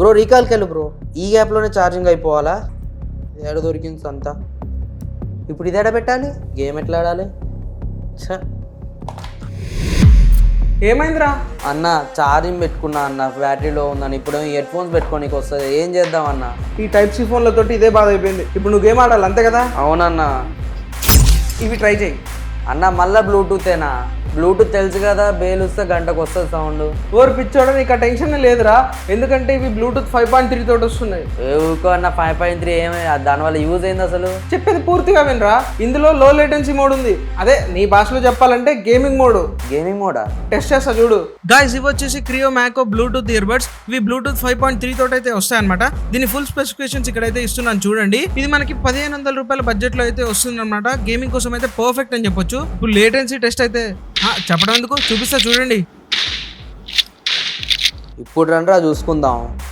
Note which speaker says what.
Speaker 1: Bro రీకాల్కి వెళ్ళు bro. ఈ గ్యాప్లోనే charging అయిపోవాలా? ఏడ దొరికింది అంతా. ఇప్పుడు ఇది ఎడ పెట్టాలి? గేమ్ ఎట్లా ఆడాలి?
Speaker 2: ఏమైందిరా?
Speaker 1: అన్న ఛార్జింగ్ పెట్టుకున్నా అన్న, బ్యాటరీలో ఉందని. ఇప్పుడు ఇయర్ ఫోన్స్ పెట్టుకోనికి వస్తుంది, ఏం చేద్దాం అన్న?
Speaker 2: ఈ టైప్ సి ఫోన్లతో ఇదే బాధ అయిపోయింది. ఇప్పుడు నువ్వు గేమ్ ఆడాలి అంతే కదా?
Speaker 1: అవునన్నా.
Speaker 2: ఇవి ట్రై చేయి
Speaker 1: అన్న. మళ్ళీ బ్లూటూతేనా? బ్లూటూత్ తెలుసు కదా, బేల్ వస్తే గంటకు వస్తుంది సౌండ్.
Speaker 2: ఓరు పిచ్చోడ, నీకు ఆ టెన్షన్ లేదురా. ఎందుకంటే ఇవి బ్లూటూత్ 5.3 తోటి వస్తున్నాయి.
Speaker 1: ఊకో అన్న, 5.3 ఏమి దానివల్ల యూజ్ అయింది అసలు?
Speaker 2: చెప్పేది పూర్తిగా వినరా. ఇందులో లో లేటెన్సీ మోడ్ ఉంది. అదే నీ భాషలో చెప్పాలంటే గేమింగ్ మోడ్.
Speaker 1: గేమింగ్ మోడా?
Speaker 2: టెస్ట్ చేస్తా చూడు. గైస్, ఇవి వచ్చేసి క్రియో మ్యాకో బ్లూటూత్ ఇయర్బడ్స్. ఇవి బ్లూటూత్ 5.3 తోటి అయితే వస్తాయన్నమాట. దీని ఫుల్ స్పెసిఫికేషన్స్ ఇక్కడైతే ఇస్తున్నాను చూడండి. ఇది మనకి 1500 రూపాయల బడ్జెట్ లో అయితే వస్తుంది అనమాట. గేమింగ్ కోసం అయితే పర్ఫెక్ట్ అని చెప్పొచ్చు. ఇప్పుడు లేటెన్సీ టెస్ట్ అయితే చెప్పడం ఎందుకు, చూపిస్తా చూడండి.
Speaker 1: ఇప్పుడు రండ్రా చూసుకుందాం.